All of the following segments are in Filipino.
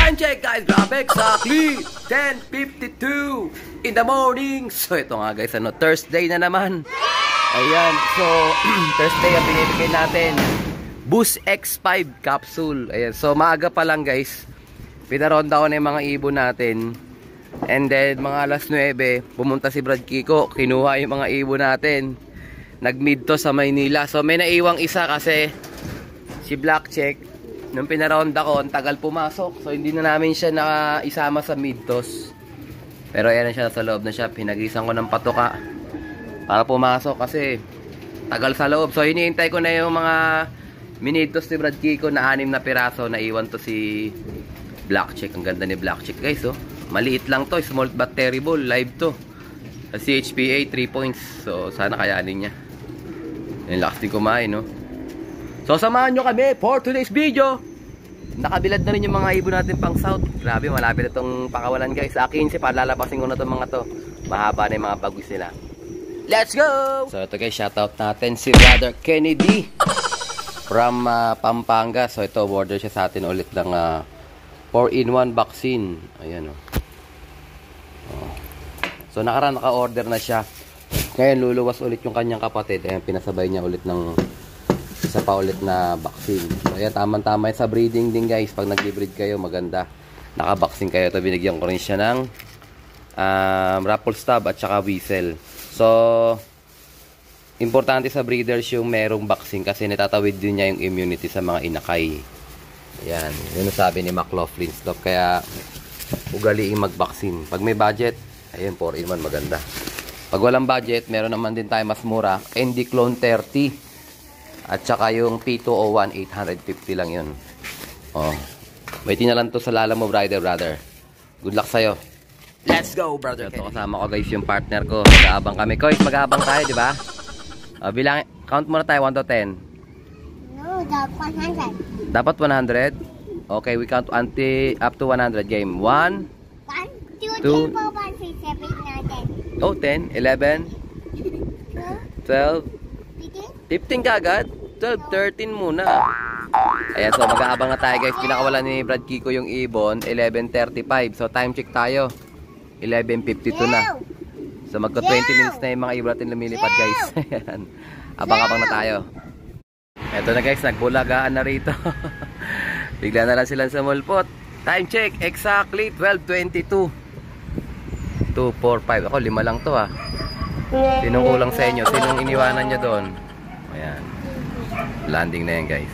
Time check guys, grabe, exactly 10:52 in the morning. So ito nga guys, Thursday na naman. Ayan, so Thursday ang binibigay natin Boost X5 capsule. Ayan, so maaga pa lang guys, pinaronda ko na yung mga ibon natin. And then mga alas 9, pumunta si Brad Kiko, kinuha yung mga ibon natin. Nag-mid to sa Maynila. So may naiwang isa kasi si Black Check, nung pinaronda ko, ang tagal pumasok. So hindi na namin siya nakaisama sa mid-toss. Pero ayan na siya, sa loob na siya. Pinagisan ko ng patoka para pumasok kasi tagal sa loob. So hinihintay ko na yung mga mid-toss ni Brad Kiko na 6 na piraso. Naiwan to si Black Check. Ang ganda ni Black Check guys, oh. Maliit lang to, small but terrible. Live to sa CHPA 3 points. So sana kayanin niya. Yung lakas din kumain, no? So samahan nyo kami for today's video. Nakabilad na rin yung mga ibon natin pang south. Grabe, malapit na itong pakawalan guys. Sa akin, palalapasin ko na itong mga to. Mahaba na yung mga bagwis nila. Let's go! So ito guys, shoutout natin si Brother Kennedy from Pampanga. So ito, order siya sa atin ulit ng 4-in-1 vaccine. Ayan, oh. So naka-order na siya. Ngayon luluwas ulit yung kanyang kapatid. Ayan, pinasabay niya ulit ng isa pa ulit na vaccine. So ayan, tamang-tama sa breeding din guys. Pag nag-breed kayo, maganda. Naka-vaccine kayo. Ito, binigyan ko rin siya ng raffle stub at saka whistle. So importante sa breeders yung merong vaccine kasi natatawid din niya yung immunity sa mga inakay. Ayan, yun ang sabi ni McLaughlin Stop. Kaya ugaliing mag-vaccine. Pag may budget, ayun, 4-in-1 maganda. Pag walang budget, meron naman din tayo mas mura. ND Clone 30. At saka yung P201, 850 lang yun. Oh. Waiting na lang to sa Lala mo, brother. Good luck sa'yo. Let's go, brother. Ito kasama ko guys, yung partner ko. Mag-aabang kami. Koy, mag-aabang tayo, di ba? Bilang, count muna tayo, 1 to 10. No, dapat 100. Dapat 100? Okay, we count up to 100 game. 1, 1, 2, 3, 4, 5, 6, 7, 8, 9, 10. Oh, 10, 11, 12, 15 kagad? 12, 13 muna. Ayan, so mag-aabang na tayo guys. Pinakawala ni Brad Kiko yung ibon, 11:35. So time check tayo, 11:52 na. So magka 20 minutes na yung mga ibon natin lumilipad guys. Ayan, abang-abang na tayo. Eto na guys, nagbulagaan na rito. Bigla na lang sila sa mulpot. Time check, exactly 12:22. 2, 4, 5. Ako, 5 lang to ah. Sinong kulang sa inyo? Sinong iniwanan nyo doon? Ayan. Landing na yan guys.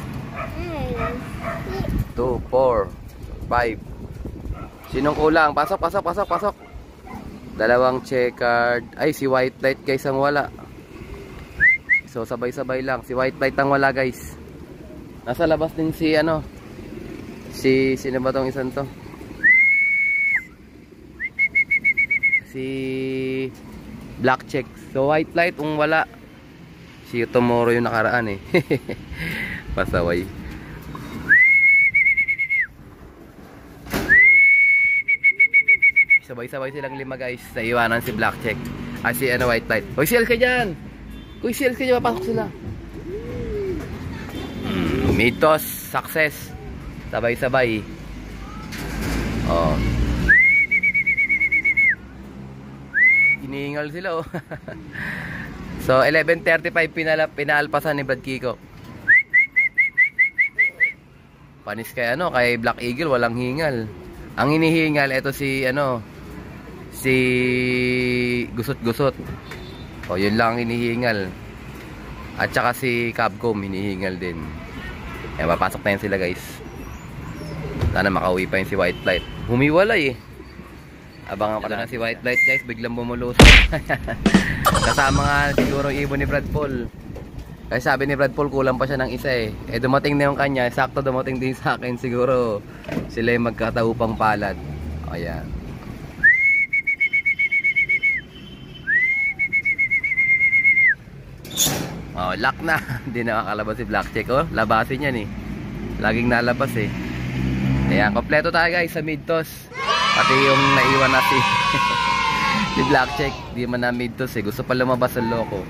2, 4, 5. Sinong kulang? Pasok. Dalawang checkered. Ay, si white light guys ang wala. So sabay-sabay lang. Si white light ang wala guys. Nasa labas din si ano. Sino ba tong isang to? Si Black Check. So white light ang wala. Si Tomorrow yung nakaraan eh. Pasaway. Sabay-sabay silang 5 guys. Sa iwanan si Black Check. Si ano, white light. Hoy, sales ka dyan! Hoy, sales ka dyan! Papasok sila. Mid-toss. Success. Sabay-sabay. Oh. Hinihingal sila oh. So 11:35 pinaalpasan ni Brad Kiko. Panis kay ano, kay Black Eagle walang hingal. Ang hinihingal ito si ano, si Gusot-Gusot. O yun lang hinihingal. At saka si Capcom hinihingal din. Eh papasok na yan sila guys. Sana makauwi pa yun si White Light. Humiwalay eh. Abangan pa na si White Light guys, biglang bumulusok. Kasama nga siguro ibon ni Brad Paul. Kasi sabi ni Brad Paul kulang pa siya ng isa eh. Eh dumating na yung kanya, sakto dumating din sa akin. Siguro sila yung magkataupang palad. Ayan. Oh, lock na. Hindi nakakalabas si Black Check oh. Labasin yan eh. Laging nalabas eh. Ayan, kompleto tayo guys sa mid-toss. Pati yung naiwan natin si Black Check, di man na mid-toss eh. Gusto pa lumabas ang loko.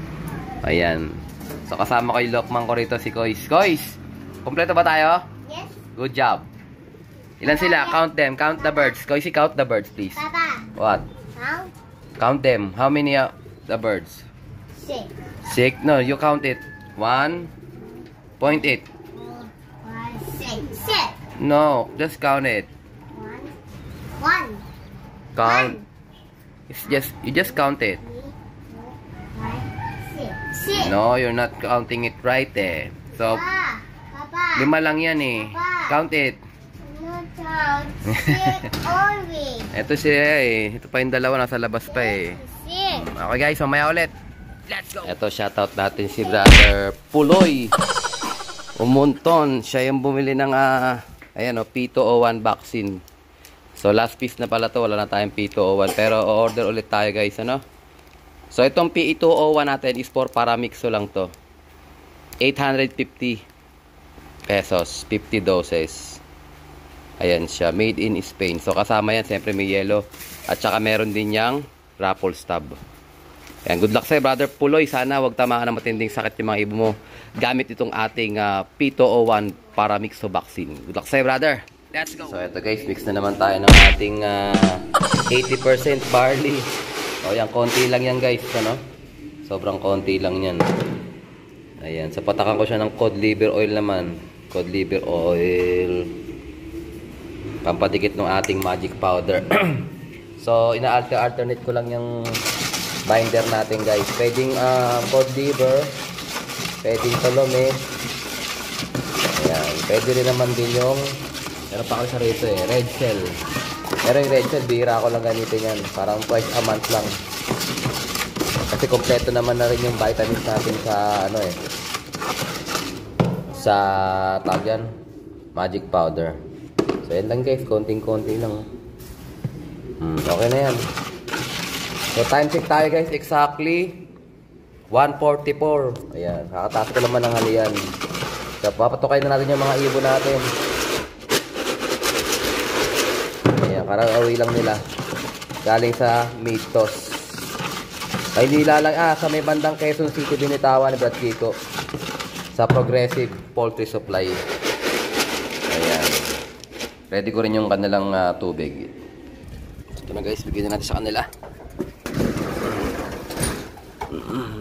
Ayan. So kasama ko yung lokman ko rito si Kois. Kois! Kompleto ba tayo? Yes. Good job. Ilan sila? Count them. Count the birds. Koisi, count the birds, please. Papa, What? how? Count them. How many are the birds? 6. 6. No, you count it. 1. Point it. 4, 5, 6. 6. No, just count it. 1. Count. It's just, you just count it. 6. No, you're not counting it right eh. So, Papa. 5 lang yan eh. Count it. No count. 6 only. Ito siya eh. Ito pa yung dalawa, nasa labas pa eh. 6. Okay guys, mamaya ulit. Let's go! Ito, shoutout natin si Brother Puloy Umunton. Siya yung bumili ng ayan o, P201 vaccine. So last piece na pala to, wala na tayong P201. Pero o-order ulit tayo guys, ano? So itong P201 natin is for Paramixo lang to. 850 pesos, 50 doses. Ayan siya, made in Spain. So kasama yan, siyempre may yellow. At saka meron din yang raffle stub. Ayan, good luck sa'yo, Brother Puloy. Sana wag tamaan ng matinding sakit yung mga ibo mo gamit itong ating P201 Paramixo vaccine. Good luck sa'yo, brother. Let's go! So ito guys, mix na naman tayo ng ating 80% barley. O yan, konti lang yan guys, ano? Sobrang konti lang yan. Ayan, so patakan ko siya ng cod liver oil naman. Cod liver oil. Pampadikit ng ating magic powder. So ina-alternate ko lang yung binder natin guys. Pwedeng cod liver, pwedeng tolome. Ayan, pwede rin naman din yung meron pa ako sa rito eh, red shell. Pero yung red shell, bihira ko lang gamitin yan. Parang twice a month lang. Kasi kompleto naman na rin yung vitamins natin sa ano eh, sa tag yan, magic powder. So yan lang guys, konting-konti lang. Okay na yan. So time check tayo guys, exactly 1:44. Ayan, kakataas ko naman ng halian. So papatukayin na natin yung mga ibon natin. Ayan, karang-awi lang nila. Galing sa Mitos. Ay hindi lalang, sa may bandang Quezon City binitawan ni Brad Kiko. Sa Progressive Poultry Supply. Ayan. Ready ko rin yung kanilang tubig. Ito na guys, bigyan natin sa kanila.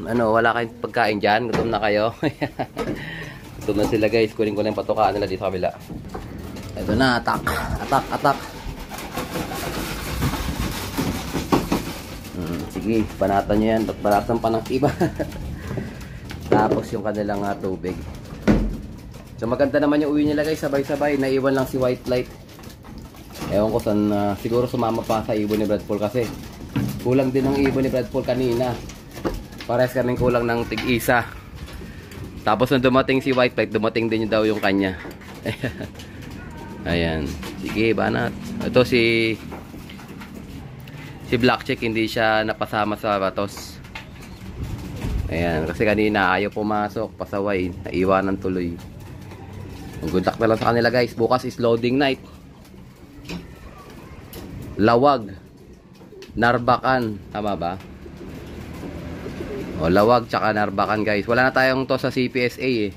Ano, wala kayong pagkain dyan? Gutom na kayo? Gutom na sila guys. Kunin ko na yung patukaan nila dito sa kabila. Ito na, attack. Attack, attack. Sige, panatan nyo yan. Banatan pa ng iba. Tapos yung kanilang tubig. So maganda naman yung uwi nila guys. Sabay-sabay. Naiwan lang si White Light. Ewan ko saan. Siguro sumama pa sa ibon ni Brad Paul kasi kulang din ang ibon ni Brad Paul kanina. Parehas kaming kulang ng tig-isa. Tapos nung dumating si White Light, dumating din daw yung kanya. Ayan. Sige, banat. Ito si Black Chick, hindi siya napasama sa batos. Ayan. Kasi kanina ayaw pumasok. Pasaway. Naiwanan tuloy. Good luck na lang sa kanila guys. Bukas is loading night. Lawag. Narbacan. Tama ba? O, Lawag tsaka Narbacan guys. Wala na tayong to sa CPSA eh.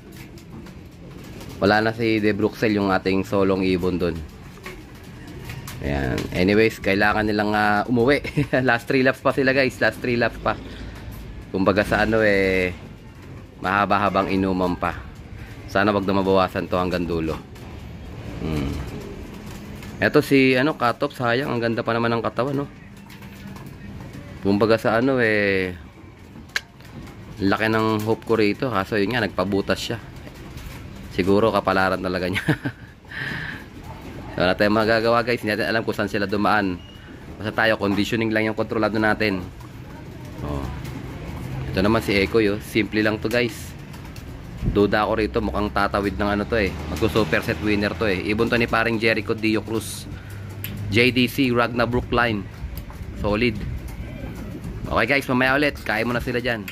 Wala na si De Bruxelles yung ating solong ibon dun. Ayan. Anyways, kailangan nilang umuwi. Last 3 laps pa sila guys. Last 3 laps pa. Kumbaga sa ano eh, mahaba-habang inuman pa. Sana wag na mabawasan to hanggang dulo. Eto si Katop, sayang. Ang ganda pa naman ng katawan, no? Kumbaga sa ano eh, laki ng hope ko rito. Kaso yun nga, nagpabutas siya. Siguro kapalaran talaga niya. So wala tayong magagawa guys. Hindi natin alam kung saan sila dumaan. Basta tayo, conditioning lang yung kontrolado natin. Ito naman si Echo yo. Simple lang to guys. Duda ako rito. Mukhang tatawid ng ano to eh. Magko-super set winner to eh. Ibon to ni paring Jericho Dio Cruz. JDC Ragnarok line. Solid. Okay guys, mamaya ulit. Kaya mo na sila dyan.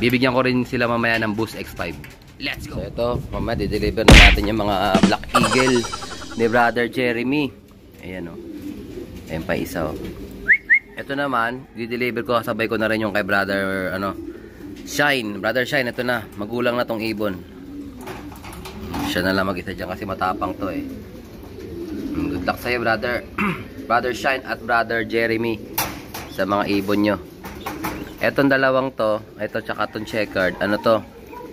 Bibigyan ko rin sila mamaya ng Boost X5. Let's go! So ito, mamaya dideliver na natin yung mga Black Eagle ni Brother Jeremy. Ayan o. Ayan pa isa o. Ito naman, dideliver ko. Sabay ko na rin yung kay Brother Shine. Brother Shine, ito na. Magulang na tong ibon. Siya na lang mag-isa dyan kasi matapang to eh. Good luck sa'yo, brother. Brother Shine at Brother Jeremy sa mga ibon nyo. Etong dalawang to, ito tsaka tong checkered, ano to,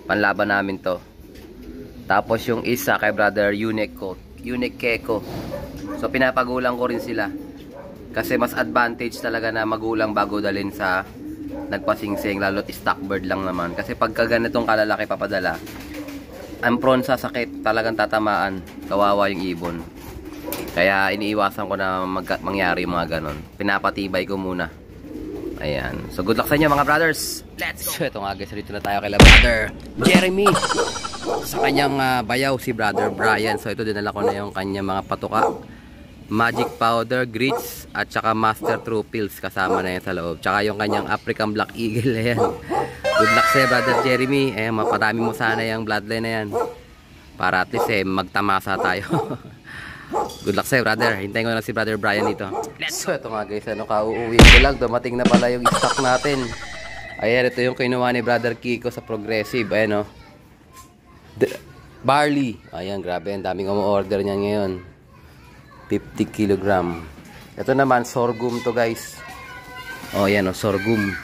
panlaban namin to. Tapos yung isa kay Brother Unique Keko. So pinapagulang ko rin sila. Kasi mas advantage talaga na magulang bago dalhin sa nagpasingsing, lalo't stock bird lang naman. Kasi pagka ganitong kalalaki papadala, ang prone sa sakit, talagang tatamaan, kawawa yung ibon. Kaya iniiwasan ko na mangyari yung mga ganon. Pinapatibay ko muna. Ayan. So good luck sa inyo mga brothers. Let's go. So ito nga guys, dito na tayo kay Brother Jeremy. Sa kanyang bayaw si Brother Brian. So ito dinala ko na yung kanyang mga patuka. Magic powder, grits, at saka master true pills. Kasama na yan sa loob. Tsaka yung kanyang African Black Eagle. Ayan. Good luck sa Brother Jeremy. Ayan, maparami mo sana yung bloodline na yan. Para at least magtamasa tayo. Good luck sa'yo, brother. Hintayin ko na si Brother Brian dito. So, ito nga guys, kauuwi ko lang. Dumating na pala yung stock natin. Ayan, ito yung kinuha ni Brother Kiko sa Progressive. Ayan, barley. Ayan, grabe. Ang daming umu-order niyan ngayon. 50 kg. Ito naman, sorghum to guys. O, ayan, sorghum.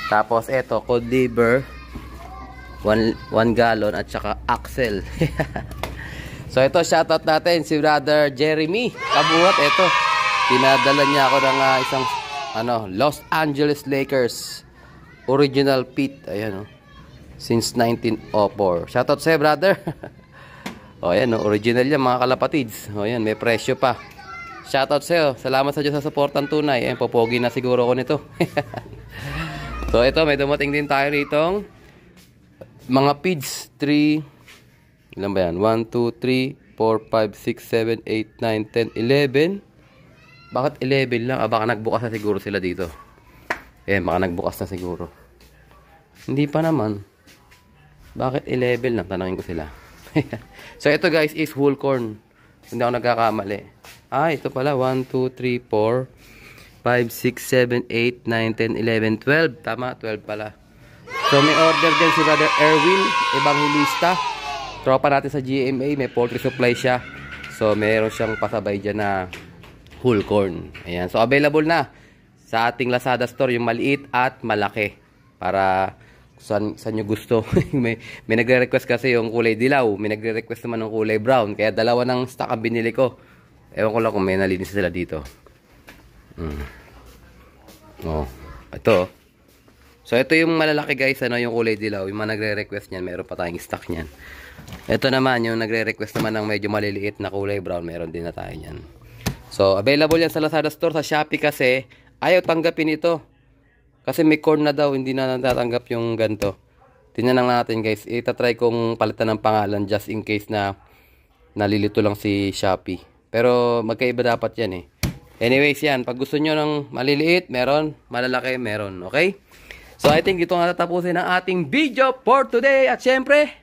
Tapos, ito, cod liver. 1 gallon at saka axle. So ito, shoutout natin si Brother Jeremy Kabuhat. Ito, pinadala niya ako ng isang Los Angeles Lakers original pit. Ayan, since 1904. Shoutout sa'yo, brother. O ayan, original yan mga kalapatids. O ayan, may presyo pa. Shoutout sa'yo. Salamat sa Diyos sa supportan tunay. Ayan, popogi na siguro ko nito. So ito, may dumating din tayo ritong mga pids. 3 ilan ba yan? 1, 2, 3, 4, 5, 6, 7, 8, 9, 10, 11. Bakit 11 lang? Baka nagbukas na siguro sila dito. Baka nagbukas na siguro. Hindi pa naman. Bakit 11 lang? Tanangin ko sila. So ito guys is whole corn. Hindi ako nagkakamali. Ito pala. 1, 2, 3, 4, 5, 6, 7, 8, 9, 10, 11, 12. Tama, 12 pala. So may order din si Brother Erwin Evangelista. Tropa natin sa GMA, may poultry supply siya. So, meron siyang pasabay dyan na whole corn. Ayan. So, available na sa ating Lazada store, yung maliit at malaki. Para saan nyo gusto. may nagre-request kasi yung kulay dilaw. May nagre-request naman ng kulay brown. Kaya dalawa ng stock ang binili ko. Ewan ko lang kung may nalinis sila dito. Ito. So, ito yung malalaki guys. Yung kulay dilaw. Yung mga nagre-request niyan, meron pa tayong stock niyan. Ito naman, yung nagre-request naman ng medyo maliliit na kulay brown, meron din na tayo yan. So, available yan sa Lazada Store. Sa Shopee kasi, ayaw tanggapin ito. Kasi may corn na daw, hindi na natatanggap yung ganito. Tingnan lang natin guys. Itatry kong palitan ng pangalan just in case na nalilito lang si Shopee. Pero magkaiba dapat yan Anyways yan, pag gusto nyo ng maliliit, meron. Malalaki, meron. Okay? So, I think ito nga tatapusin ang ating video for today. At syempre,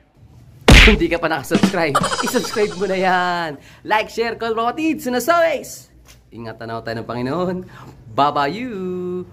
kung hindi ka pa nakasubscribe, isubscribe mo na yan. Like, share, call mga tids. And as always, ingatan na tayo ng Panginoon. Bye-bye you.